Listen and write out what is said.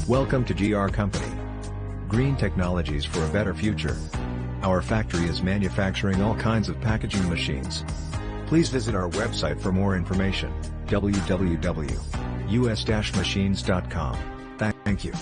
Welcome to GR Company. Green technologies for a better future. Our factory is manufacturing all kinds of packaging machines. Please visit our website for more information, www.us-machines.com. Thank you.